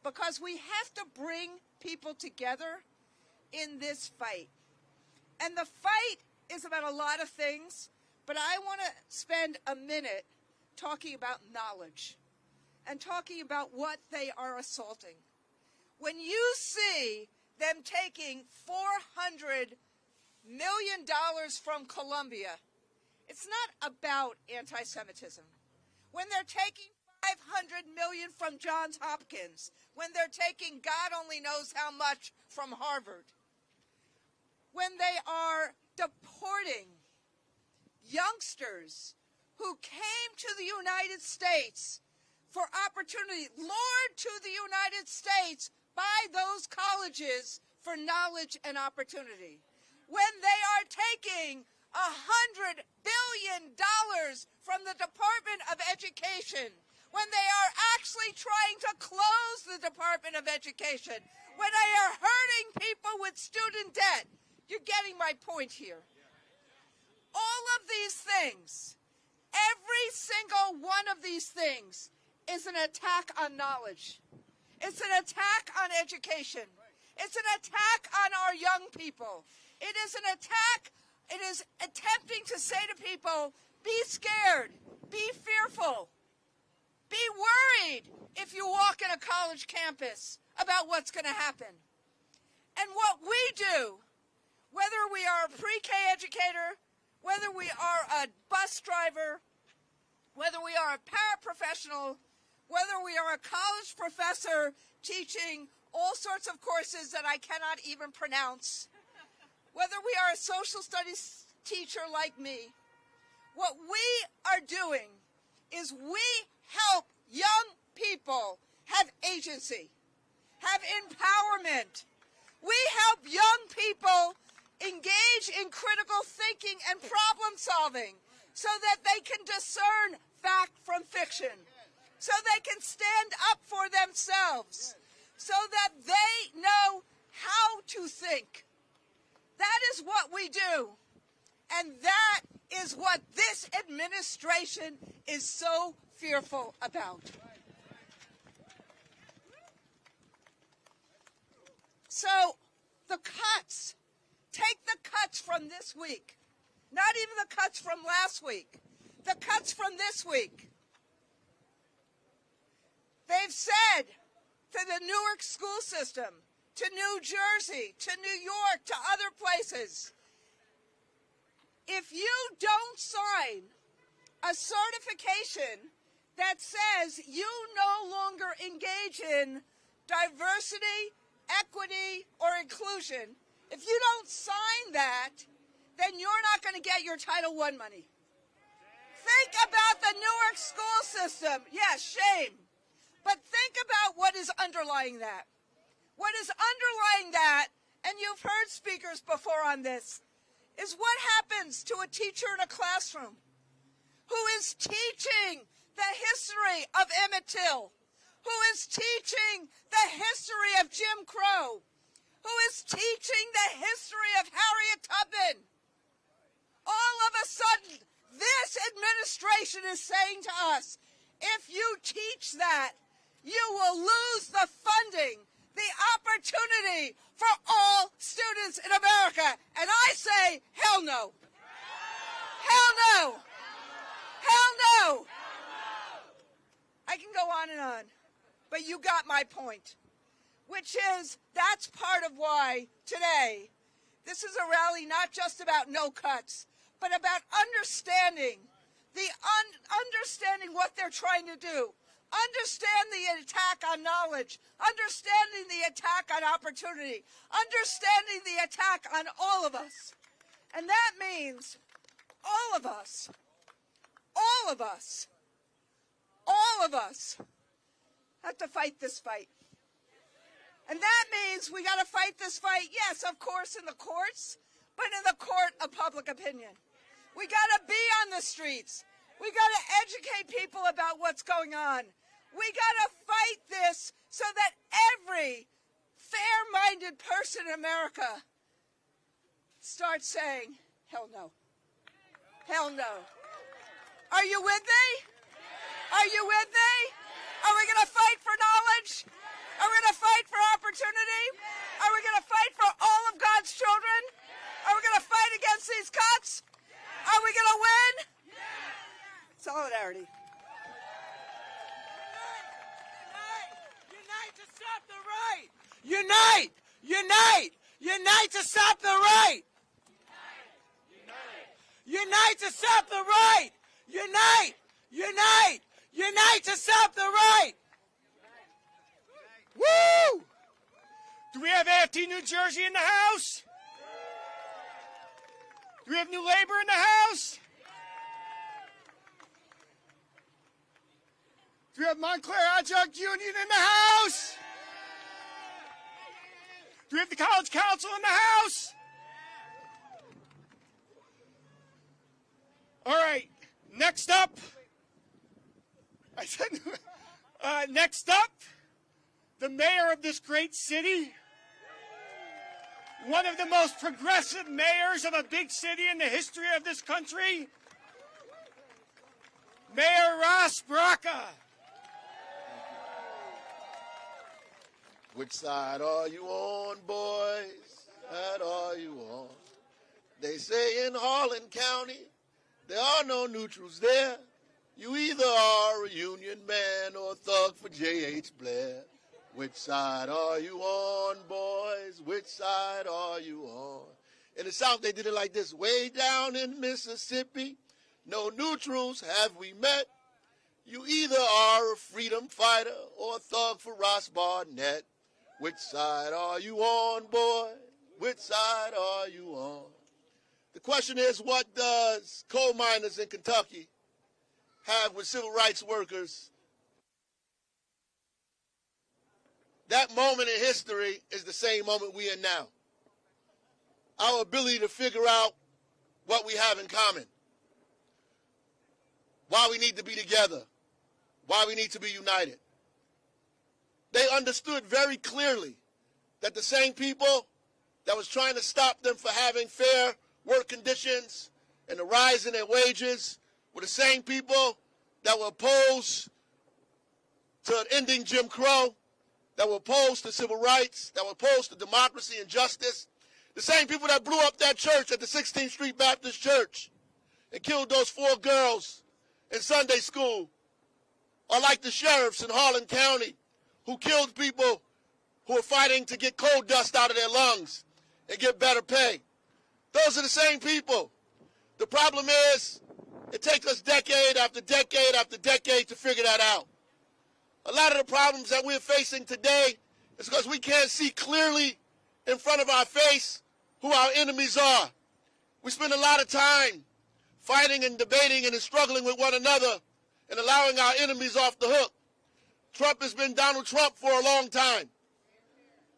because we have to bring people together in this fight. And the fight is about a lot of things, but I want to spend a minute talking about knowledge and talking about what they are assaulting. When you see them taking $400 million from Columbia, it's not about anti-Semitism. When they're taking $500 million from Johns Hopkins, when they're taking God only knows how much from Harvard, when they are deporting youngsters who came to the United States for opportunity, lured to the United States by those colleges for knowledge and opportunity, when they are taking $100 billion from the Department of Education, when they are actually trying to close the Department of Education, when they are hurting people with student debt. You're getting my point here. All of these things, every single one of these things is an attack on knowledge. It's an attack on education. It's an attack on our young people. It is an attack. It is attempting to say to people, be scared, be fearful, be worried if you walk in a college campus about what's going to happen. And what we do, whether we are a pre-K educator, whether we are a bus driver, whether we are a paraprofessional, whether we are a college professor teaching all sorts of courses that I cannot even pronounce, whether we are a social studies teacher like me, what we are doing is we help young people have agency, have empowerment. We help young people engage in critical thinking and problem solving so that they can discern fact from fiction, so they can stand up for themselves, so that they know how to think. That is what we do, and that is what this administration is so fearful about. So the cuts, take the cuts from this week, not even the cuts from last week, the cuts from this week. They've said to the Newark school system, to New Jersey, to New York, to other places, if you don't sign a certification that says you no longer engage in diversity, equity, or inclusion, if you don't sign that, then you're not going to get your Title I money. Think about the Newark school system. Yes, shame. But think about what is underlying that. What is underlying that, and you've heard speakers before on this, is what happens to a teacher in a classroom who is teaching the history of Emmett Till, who is teaching the history of Jim Crow, who is teaching the history of Harriet Tubman. All of a sudden, this administration is saying to us, if you teach that, you will lose the funding, the opportunity for all students in America. And I say, hell no. Hell no. Hell no. I can go on and on, but you got my point, which is that's part of why today this is a rally not just about no cuts, but about understanding understanding what they're trying to do, understand the attack on knowledge, understanding the attack on opportunity, understanding the attack on all of us. And that means all of us, all of us, all of us have to fight this fight. And that means we got to fight this fight, yes, of course, in the courts, but in the court of public opinion. We got to be on the streets. We got to educate people about what's going on. We got to fight this so that every fair-minded person in America starts saying, hell no. Hell no. Are you with me? Are you with me? Are we going to fight for knowledge? Are we going to fight for opportunity? Are we going to fight for all of God's children? Are we going to fight against these cuts? Are we going to win? Solidarity. Unite to stop the right! Unite! Unite! Unite to stop the right! Unite to stop the right! Unite! Unite! Unite to stop the right! Woo! Do we have anti-New Jersey in the house? Do we have New Labor in the house? Do we have Montclair Adjunct Union in the house? Do we have the College Council in the house? All right, next up. I said, next up, the mayor of this great city, one of the most progressive mayors of a big city in the history of this country, Mayor Ross Braca. Which side are you on, boys? Side are you on? They say in Harlan County, there are no neutrals there. You either are a Union man or a thug for J.H. Blair. Which side are you on, boys? Which side are you on? In the South, they did it like this. Way down in Mississippi, no neutrals have we met. You either are a freedom fighter or a thug for Ross Barnett. Which side are you on, boy? Which side are you on? The question is, what does coal miners in Kentucky have with civil rights workers? That moment in history is the same moment we're in now. Our ability to figure out what we have in common, why we need to be together, why we need to be united. They understood very clearly that the same people that was trying to stop them from having fair work conditions and the rise in their wages were the same people that were opposed to ending Jim Crow, that were opposed to civil rights, that were opposed to democracy and justice. The same people that blew up that church at the 16th Street Baptist Church and killed those 4 girls in Sunday school are like the sheriffs in Harlan County who killed people who are fighting to get coal dust out of their lungs and get better pay. Those are the same people. The problem is it takes us decade after decade after decade to figure that out. A lot of the problems that we're facing today is because we can't see clearly in front of our face who our enemies are. We spend a lot of time fighting and debating and struggling with one another and allowing our enemies off the hook. Trump has been Donald Trump for a long time.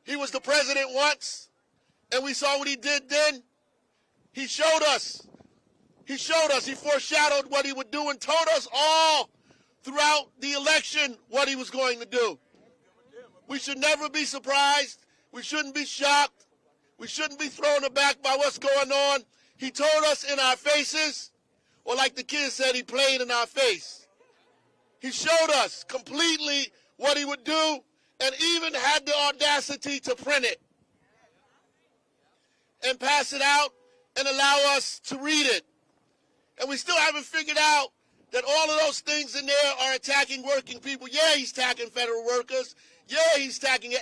He was the president once, and we saw what he did then. He showed us. He foreshadowed what he would do and told us all throughout the election what he was going to do. We should never be surprised. We shouldn't be shocked. We shouldn't be thrown aback by what's going on. He told us in our faces, or like the kids said, he played in our face. He showed us completely what he would do and even had the audacity to print it and pass it out and allow us to read it. And we still haven't figured out that all of those things in there are attacking working people. Yeah, he's attacking federal workers. Yeah, he's attacking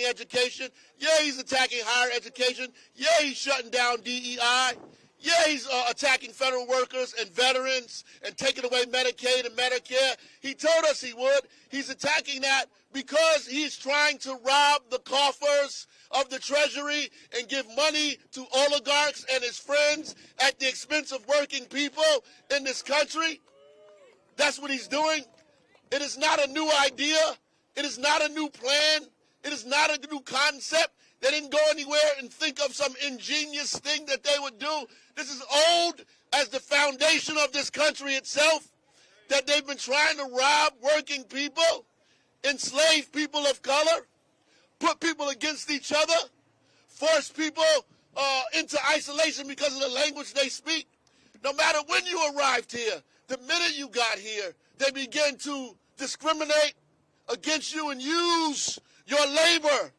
education. Yeah, he's attacking higher education. Yeah, he's shutting down DEI. Yeah, he's attacking federal workers and veterans and taking away Medicaid and Medicare. He told us he would. He's attacking that because he's trying to rob the coffers of the Treasury and give money to oligarchs and his friends at the expense of working people in this country. That's what he's doing. It is not a new idea. It is not a new plan. It is not a new concept. They didn't go anywhere and think of some ingenious thing that they would do. This is old as the foundation of this country itself, that they've been trying to rob working people, enslave people of color, put people against each other, force people into isolation because of the language they speak. No matter when you arrived here, the minute you got here, they began to discriminate against you and use your labor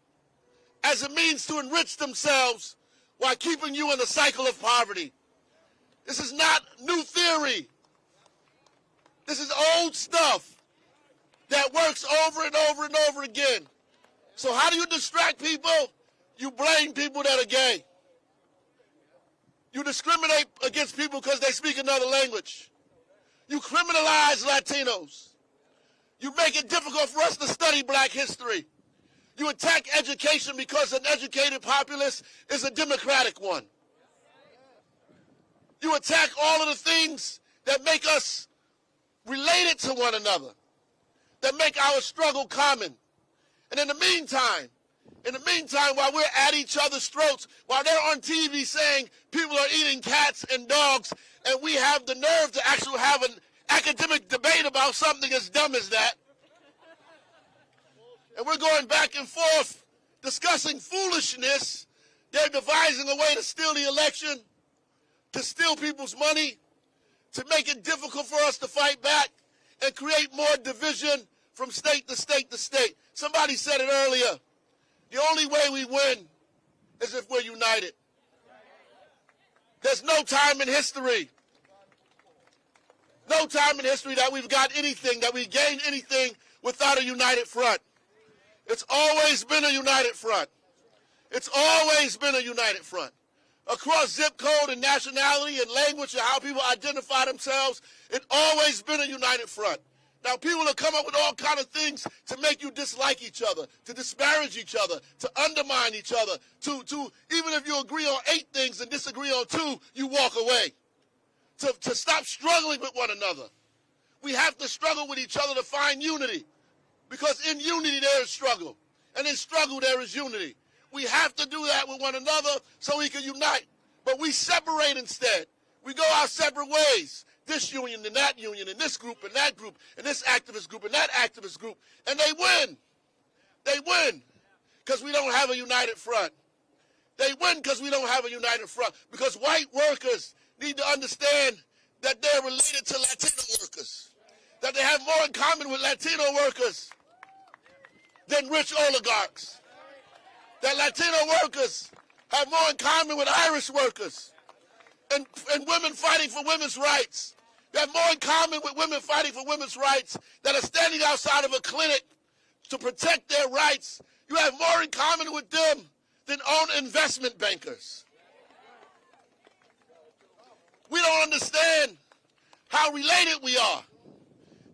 as a means to enrich themselves while keeping you in a cycle of poverty. This is not new theory. This is old stuff that works over and over and over again. So how do you distract people? You blame people that are gay. You discriminate against people because they speak another language. You criminalize Latinos. You make it difficult for us to study black history. You attack education because an educated populace is a democratic one. You attack all of the things that make us related to one another, that make our struggle common. And in the meantime, while we're at each other's throats, while they're on TV saying people are eating cats and dogs, and we have the nerve to actually have an academic debate about something as dumb as that, and we're going back and forth discussing foolishness, they're devising a way to steal the election, to steal people's money, to make it difficult for us to fight back and create more division from state to state to state. Somebody said it earlier. The only way we win is if we're united. There's no time in history that we've got anything, that we gained anything without a united front. It's always been a united front. It's always been a united front. Across zip code and nationality and language and how people identify themselves, it's always been a united front. Now, people have come up with all kinds of things to make you dislike each other, to disparage each other, to undermine each other, to even if you agree on 8 things and disagree on 2, you walk away. To stop struggling with one another. We have to struggle with each other to find unity, because in unity there is struggle, and in struggle there is unity. We have to do that with one another so we can unite, but we separate instead. We go our separate ways. This union and that union, and this group and that group, and this activist group and that activist group, and they win. They win because we don't have a united front. They win because we don't have a united front, because white workers need to understand that they're related to Latino workers, that they have more in common with Latino workers than rich oligarchs, that Latino workers have more in common with Irish workers and women fighting for women's rights. They have more in common with women fighting for women's rights that are standing outside of a clinic to protect their rights. You have more in common with them than own investment bankers. We don't understand how related we are.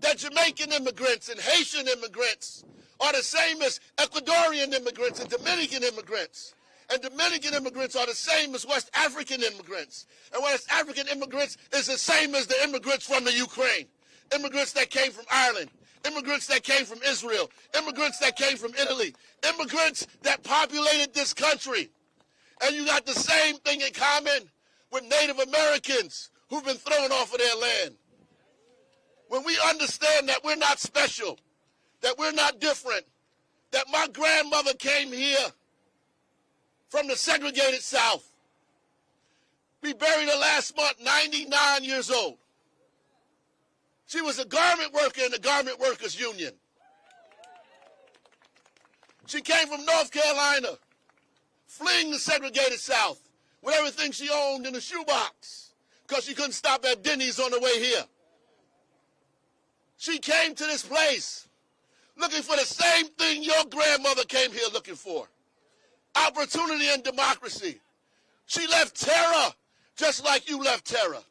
That Jamaican immigrants and Haitian immigrants are the same as Ecuadorian immigrants and Dominican immigrants. And Dominican immigrants are the same as West African immigrants. And West African immigrants is the same as the immigrants from the Ukraine. Immigrants that came from Ireland. Immigrants that came from Israel. Immigrants that came from Italy. Immigrants that populated this country. And you got the same thing in common with Native Americans who've been thrown off of their land. When we understand that we're not special, that we're not different, that my grandmother came here from the segregated South. We buried her last month, 99 years old. She was a garment worker in the Garment Workers Union. She came from North Carolina, fleeing the segregated South with everything she owned in a shoebox because she couldn't stop at Denny's on the way here. She came to this place looking for the same thing your grandmother came here looking for: opportunity and democracy. She left terror just like you left terror.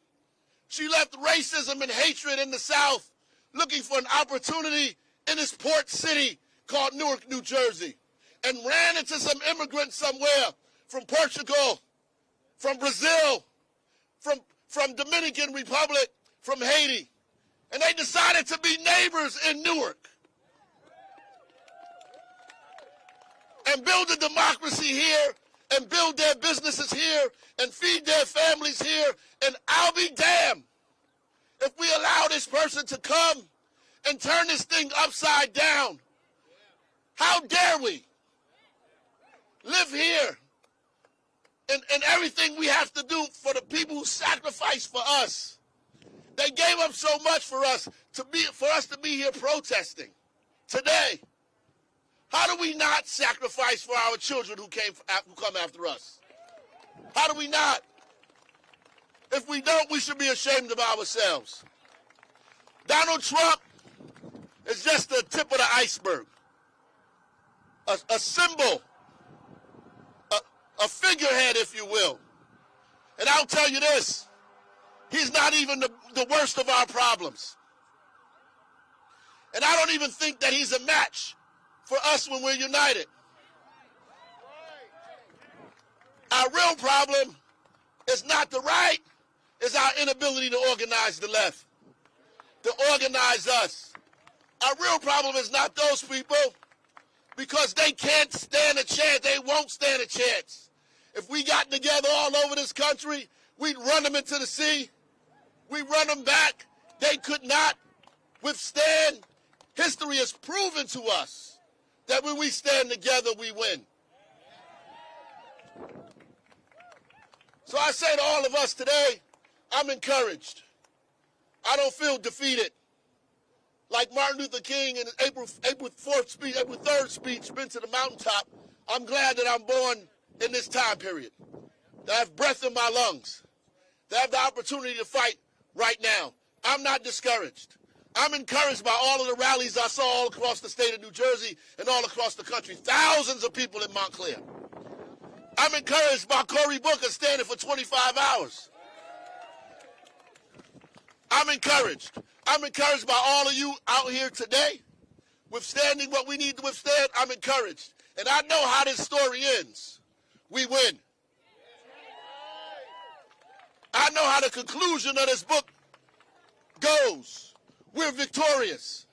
She left racism and hatred in the South looking for an opportunity in this port city called Newark, New Jersey, and ran into some immigrants somewhere from Portugal, from Brazil, from Dominican Republic, from Haiti. And they decided to be neighbors in Newark and build a democracy here and build their businesses here and feed their families here. And I'll be damned if we allow this person to come and turn this thing upside down. How dare we live here and everything we have to do for the people who sacrificed for us. They gave up so much for us to be here protesting today. How do we not sacrifice for our children who come after us? How do we not? If we don't, we should be ashamed of ourselves. Donald Trump is just the tip of the iceberg, a symbol, a figurehead, if you will. And I'll tell you this, he's not even the worst of our problems. And I don't even think that he's a match for us when we're united. Our real problem is not the right, it's our inability to organize the left, to organize us. Our real problem is not those people, because they can't stand a chance. They won't stand a chance. If we got together all over this country, we'd run them into the sea. We'd run them back. They could not withstand. History has proven to us that when we stand together, we win. So I say to all of us today, I'm encouraged. I don't feel defeated. Like Martin Luther King in his April 3rd speech, been to the mountaintop, I'm glad that I'm born in this time period, that I have breath in my lungs, that I have the opportunity to fight right now. I'm not discouraged. I'm encouraged by all of the rallies I saw all across the state of New Jersey and all across the country. Thousands of people in Montclair. I'm encouraged by Cory Booker standing for 25 hours. I'm encouraged. I'm encouraged by all of you out here today, withstanding what we need to withstand. I'm encouraged. And I know how this story ends. We win. I know how the conclusion of this book goes. We're victorious.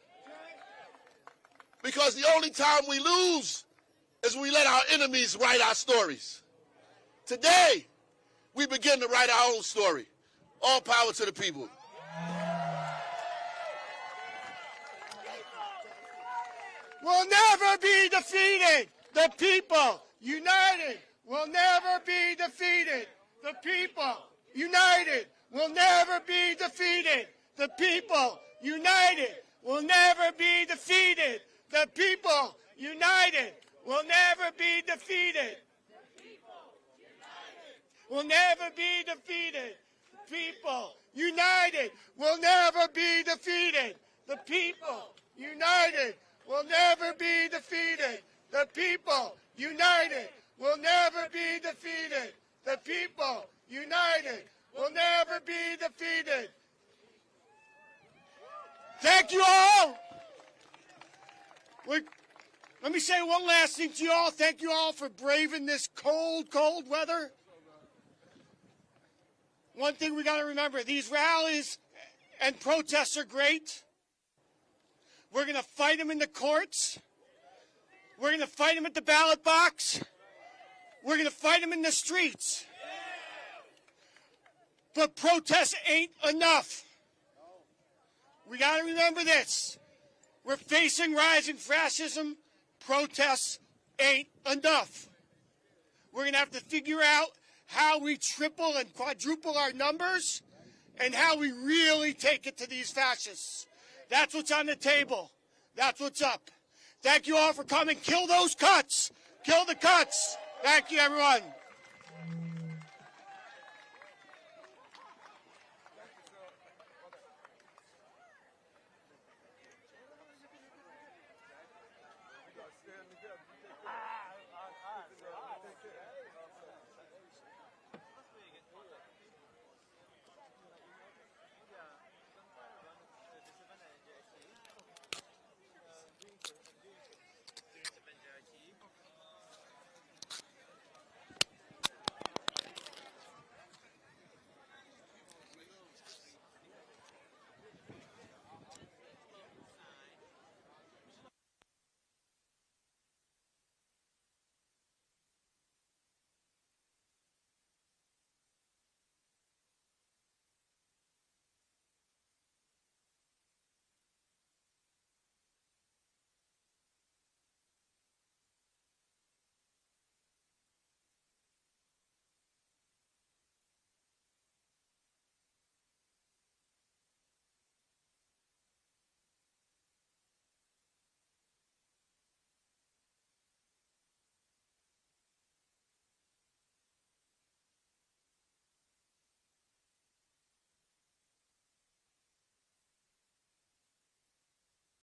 Because the only time we lose is when we let our enemies write our stories. Today, we begin to write our own story. All power to the people. Will never be defeated. The people united will never be defeated. The people united will never be defeated. The people united will never be defeated. The people united will never be defeated. Will never be defeated. People united will never be defeated. The people united will never be defeated. The people united will never be defeated. The people united will never be defeated. Thank you all. Let me say one last thing to you all. Thank you all for braving this cold, cold weather. One thing we got to remember, these rallies and protests are great. We're going to fight them in the courts. We're going to fight them at the ballot box. We're going to fight them in the streets. But protests ain't enough. We got to remember this. We're facing rising fascism. Protests ain't enough. We're going to have to figure out how we triple and quadruple our numbers and how we really take it to these fascists. That's what's on the table. That's what's up. Thank you all for coming. Kill those cuts. Kill the cuts. Thank you, everyone.